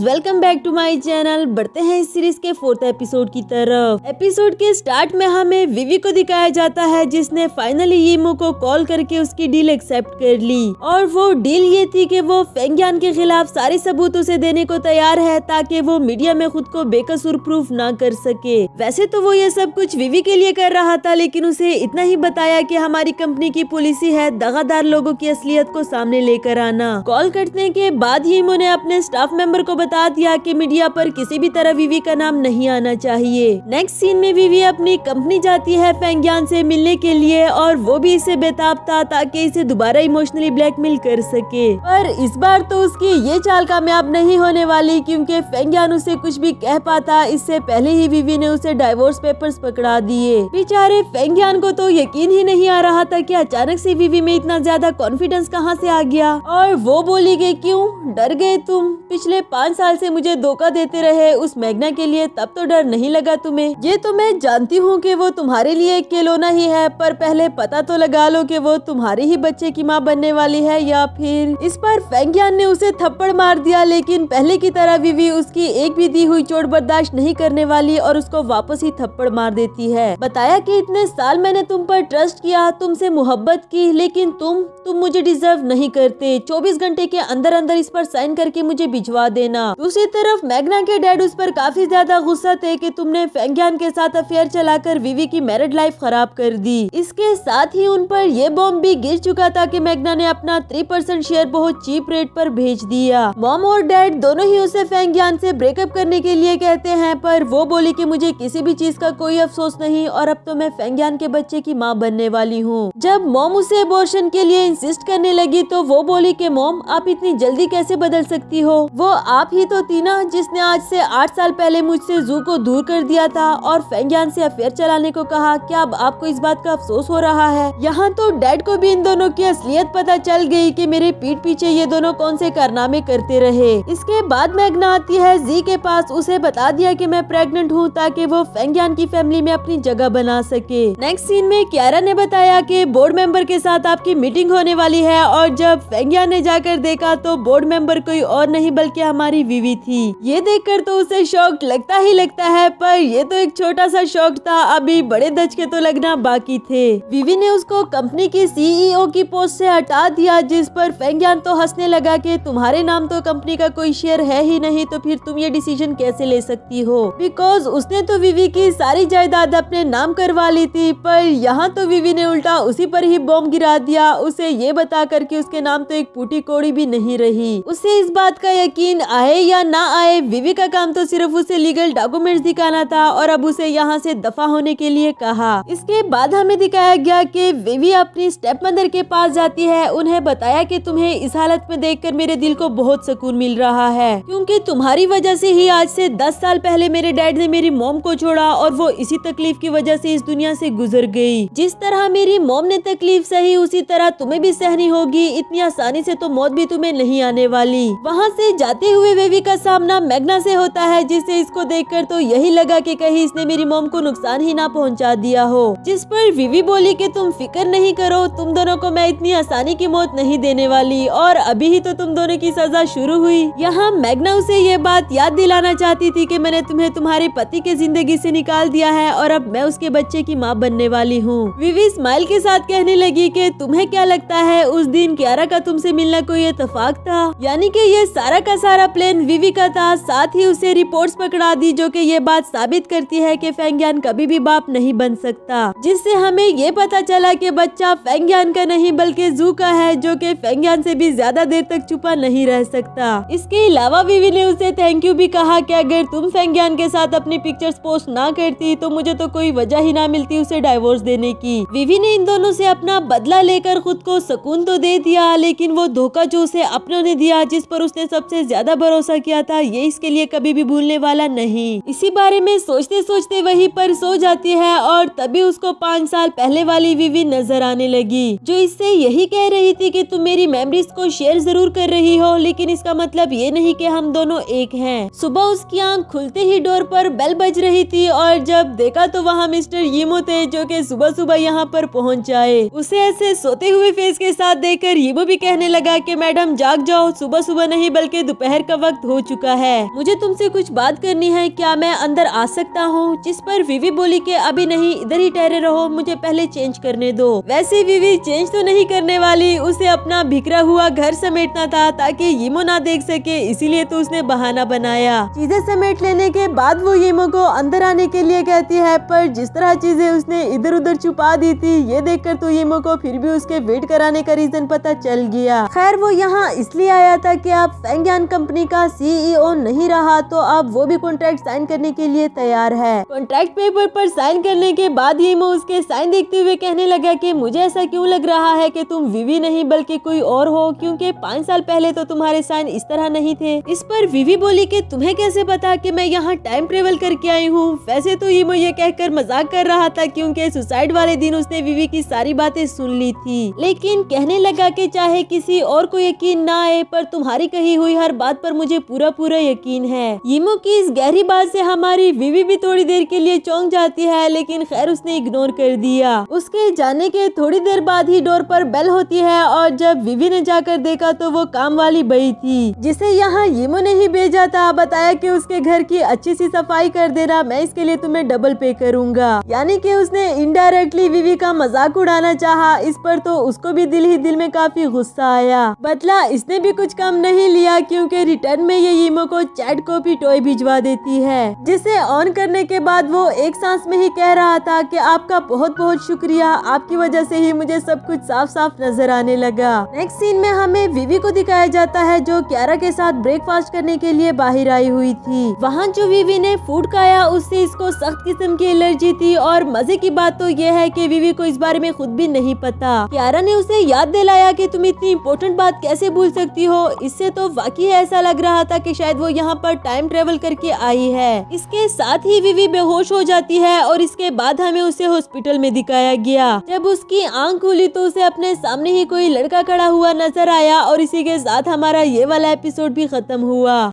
Guys, welcome back to my channel. बढ़ते हैं इस सीरीज के 4th एपिसोड की तरफ। एपिसोड के स्टार्ट में हमें विवी को दिखाया जाता है जिसने फाइनली यीमो को कॉल करके उसकी डील एक्सेप्ट कर ली, और वो डील ये थी कि वो फेंगयान के खिलाफ सारे सबूत उसे देने को तैयार है ताकि वो मीडिया में खुद को बेकसूर प्रूफ ना कर सके। वैसे तो वो ये सब कुछ विवी के लिए कर रहा था, लेकिन उसे इतना ही बताया कि हमारी कंपनी की पॉलिसी है दगादार लोगों की असलियत को सामने लेकर आना। कॉल करने के बाद यीमो ने अपने स्टाफ मेंबर को बता दिया कि मीडिया पर किसी भी तरह विवी का नाम नहीं आना चाहिए। नेक्स्ट सीन में विवी अपनी कंपनी जाती है फेंगयान से मिलने के लिए, और वो भी इसे बेताब था ताकि इसे दोबारा इमोशनली ब्लैकमेल कर सके। पर इस बार तो उसकी ये चाल कामयाब नहीं होने वाली, क्योंकि फेंगयान उसे कुछ भी कह पाता इससे पहले ही विवी ने उसे डाइवोर्स पेपर्स पकड़ा दिए। बेचारे फेंगयान को तो यकीन ही नहीं आ रहा था कि अचानक से विवी में इतना ज्यादा कॉन्फिडेंस कहाँ से आ गया। और वो बोली कि क्यों डर गए तुम? पिछले 5 साल से मुझे धोखा देते रहे उस मैग्ना के लिए, तब तो डर नहीं लगा तुम्हें? ये तो मैं जानती हूँ कि वो तुम्हारे लिए एक खिलौना ही है, पर पहले पता तो लगा लो कि वो तुम्हारे ही बच्चे की माँ बनने वाली है या फिर। इस पर फेंगयान ने उसे थप्पड़ मार दिया, लेकिन पहले की तरह विवी उसकी एक भी दी हुई चोट बर्दाश्त नहीं करने वाली और उसको वापस ही थप्पड़ मार देती है। बताया कि इतने साल मैंने तुम पर ट्रस्ट किया, तुमसे मोहब्बत की, लेकिन तुम मुझे डिजर्व नहीं करते। 24 घंटे के अंदर अंदर इस पर साइन करके मुझे भिजवा देना। दूसरी तरफ मैग्ना के डैड उस पर काफी ज्यादा गुस्सा थे कि तुमने फेंगयान के साथ अफेयर चलाकर विवी की मैरिड लाइफ खराब कर दी। इसके साथ ही उन पर यह बॉम्ब भी गिर चुका था कि मैग्ना ने अपना 3% शेयर बहुत चीप रेट पर भेज दिया। मॉम और डैड दोनों ही उसे फेंगयान से ब्रेकअप करने के लिए कहते हैं, पर वो बोली कि मुझे किसी भी चीज का कोई अफसोस नहीं, और अब तो मैं फेंगयान के बच्चे की माँ बनने वाली हूँ। जब मॉम उसे अबॉर्शन के लिए इंसिस्ट करने लगी तो वो बोली कि मॉम आप इतनी जल्दी कैसे बदल सकती हो? वो आप ही तो थी ना जिसने आज से 8 साल पहले मुझसे जू को दूर कर दिया था और फेंगयान से अफेयर चलाने को कहा। क्या अब आपको इस बात का अफसोस हो रहा है? यहाँ तो डैड को भी इन दोनों की असलियत पता चल गई कि मेरे पीठ पीछे ये दोनों कौन से कारनामे करते रहे। इसके बाद मैग्ना आती है जी के पास, उसे बता दिया कि मैं प्रेग्नेंट हूँ ताकि वो फेंगयान की फैमिली में अपनी जगह बना सके। नेक्स्ट सीन में कियारा ने बताया कि बोर्ड मेंबर के साथ आपकी मीटिंग होने वाली है, और जब फेंगयान ने जाकर देखा तो बोर्ड मेंबर कोई और नहीं बल्कि हमारी विवी थी। ये देखकर तो उसे शॉक लगता ही लगता है, पर ये तो एक छोटा सा शॉक था, अभी बड़े धचके तो लगना बाकी थे। विवी ने उसको कंपनी की सीईओ की पोस्ट से हटा दिया, जिस पर फेंगयान तो हंसने लगा कि तुम्हारे नाम तो कंपनी का कोई शेयर है ही नहीं, तो फिर तुम ये डिसीजन कैसे ले सकती हो? बिकॉज उसने तो विवी की सारी जायदाद अपने नाम करवा ली थी। पर यहाँ तो विवी ने उल्टा उसी पर ही बॉम्ब गिरा दिया, उसे ये बता कर कि उसके नाम तो एक पूटी कोड़ी भी नहीं रही। उसे इस बात का यकीन आए या ना आए, विवी का काम तो सिर्फ उसे लीगल डॉक्यूमेंट्स दिखाना था, और अब उसे यहाँ से दफा होने के लिए कहा। इसके बाद हमें दिखाया गया कि विवी अपनी स्टेप मदर के पास जाती है, उन्हें बताया कि तुम्हें इस हालत में देखकर मेरे दिल को बहुत सुकून मिल रहा है, क्योंकि तुम्हारी वजह से ही आज से 10 साल पहले मेरे डैड ने मेरी मॉम को छोड़ा, और वो इसी तकलीफ की वजह से इस दुनिया से गुजर गई। जिस तरह मेरी मॉम ने तकलीफ सही उसी तरह तुम्हें भी सहनी होगी, इतनी आसानी से तो मौत भी तुम्हें नहीं आने वाली। वहाँ से जाते हुए विवी का सामना मैग्ना से होता है, जिसे इसको देखकर तो यही लगा कि कहीं इसने मेरी मॉम को नुकसान ही ना पहुँचा दिया हो। जिस पर विवी बोली कि तुम फिक्र नहीं करो, तुम दोनों को मैं इतनी आसानी की मौत नहीं देने वाली, और अभी ही तो तुम दोनों की सजा शुरू हुई। यहाँ मैग्ना उसे ये बात याद दिलाना चाहती थी कि मैंने तुम्हें तुम्हारे पति के जिंदगी से निकाल दिया है, और अब मैं उसके बच्चे की माँ बनने वाली हूँ। विवी स्माइल के साथ कहने लगी कि तुम्हें क्या लगता है उस दिन कियारा का तुमसे मिलना कोई इत्तेफाक था? यानी कि ये सारा का सारा प्लान विवी का था। साथ ही उसे रिपोर्ट्स पकड़ा दी जो कि ये बात साबित करती है कि फेंगयान कभी भी बाप नहीं बन सकता, जिससे हमें ये पता चला कि बच्चा फेंगयान का नहीं बल्कि जू का है, जो कि फेंगयान से भी ज्यादा देर तक छुपा नहीं रह सकता। इसके अलावा विवी ने उसे थैंक यू भी कहा कि अगर तुम फेंगयान के साथ अपनी पिक्चर्स पोस्ट ना करती तो मुझे तो कोई वजह ही ना मिलती उसे डाइवोर्स देने की। विवी ने इन दोनों से अपना बदला लेकर खुद को सुकून तो दे दिया, लेकिन वो धोखा जो उसे अपनों ने दिया, जिस पर उसने सबसे ज्यादा भरोसा किया था, ये इसके लिए कभी भी भूलने वाला नहीं। इसी बारे में सोचते सोचते वहीं पर सो जाती है, और तभी उसको 5 साल पहले वाली विवी नजर आने लगी, जो इससे यही कह रही थी कि तुम मेरी मेमोरीज को शेयर जरूर कर रही हो, लेकिन इसका मतलब ये नहीं कि हम दोनों एक हैं। सुबह उसकी आंख खुलते ही डोर पर बेल बज रही थी, और जब देखा तो वहाँ मिस्टर यीमो थे, जो कि सुबह सुबह यहाँ पर पहुँच जाए। उसे ऐसे सोते हुए फेस के साथ देखकर यीमो भी कहने लगा कि मैडम जाग जाओ, सुबह सुबह नहीं बल्कि दोपहर का वक्त वक्त हो चुका है, मुझे तुमसे कुछ बात करनी है, क्या मैं अंदर आ सकता हूँ? जिस पर विवी बोली कि अभी नहीं, इधर ही ठहरे रहो, मुझे पहले चेंज करने दो। वैसे विवी चेंज तो नहीं करने वाली, उसे अपना बिखरा हुआ घर समेटना था ताकि यीमो ना देख सके, इसीलिए तो उसने बहाना बनाया। चीजें समेट लेने के बाद वो यीमो को अंदर आने के लिए कहती है, पर जिस तरह चीजें उसने इधर उधर छुपा दी थी, ये देखकर तो यीमो को फिर भी उसके वेट कराने का रीजन पता चल गया। खैर वो यहाँ इसलिए आया था कि अब फेंगयान कंपनी का CEO नहीं रहा, तो अब वो भी कॉन्ट्रैक्ट साइन करने के लिए तैयार है। कॉन्ट्रैक्ट पेपर पर साइन करने के बाद यीमो उसके साइन देखते हुए कहने लगा कि मुझे ऐसा क्यों लग रहा है कि तुम विवी नहीं बल्कि कोई और हो, क्योंकि 5 साल पहले तो तुम्हारे साइन इस तरह नहीं थे। इस पर विवी बोली कि तुम्हें कैसे पता कि मैं यहाँ टाइम ट्रेवल करके आई हूँ? वैसे तो यीमो ये कहकर मजाक कर रहा था, क्योंकि सुसाइड वाले दिन उसने विवी की सारी बातें सुन ली थी, लेकिन कहने लगा कि चाहे किसी और को यकीन ना आए, पर तुम्हारी कही हुई हर बात पर मुझे पूरा पूरा यकीन है। यीमो की इस गहरी बात से हमारी विवी भी थोड़ी देर के लिए चौंक जाती है, लेकिन खैर उसने इग्नोर कर दिया। उसके जाने के थोड़ी देर बाद ही डोर पर बेल होती है, और जब विवी ने जाकर देखा तो वो काम वाली बई थी, जिसे यहाँ यीमो ने ही भेजा था। बताया कि उसके घर की अच्छी सी सफाई कर देना, मैं इसके लिए तुम्हें डबल पे करूँगा। यानी कि उसने इनडायरेक्टली विवी का मजाक उड़ाना चाहा। इस पर तो उसको भी दिल ही दिल में काफी गुस्सा आया। बदला इसने भी कुछ कम नहीं लिया, क्योंकि रिटर्न में ये यीमो को चैट कॉपी टॉय भिजवा देती है, जिसे ऑन करने के बाद वो एक सांस में ही कह रहा था कि आपका बहुत बहुत शुक्रिया, आपकी वजह से ही मुझे सब कुछ साफ साफ नजर आने लगा। नेक्स्ट सीन में हमें विवी को दिखाया जाता है, जो क्यारा के साथ ब्रेकफास्ट करने के लिए बाहर आई हुई थी। वहाँ जो विवी ने फूड खाया उससे इसको सख्त किस्म की एलर्जी थी, और मजे की बात तो ये है कि विवी को इस बारे में खुद भी नहीं पता। क्यारा ने उसे याद दिलाया कि तुम इतनी इम्पोर्टेंट बात कैसे भूल सकती हो। इससे तो वाकई ऐसा लग रहा था कि शायद वो यहाँ पर टाइम ट्रेवल करके आई है। इसके साथ ही विवी बेहोश हो जाती है, और इसके बाद हमें उसे हॉस्पिटल में दिखाया गया। जब उसकी आंख खुली तो उसे अपने सामने ही कोई लड़का खड़ा हुआ नजर आया, और इसी के साथ हमारा ये वाला एपिसोड भी खत्म हुआ।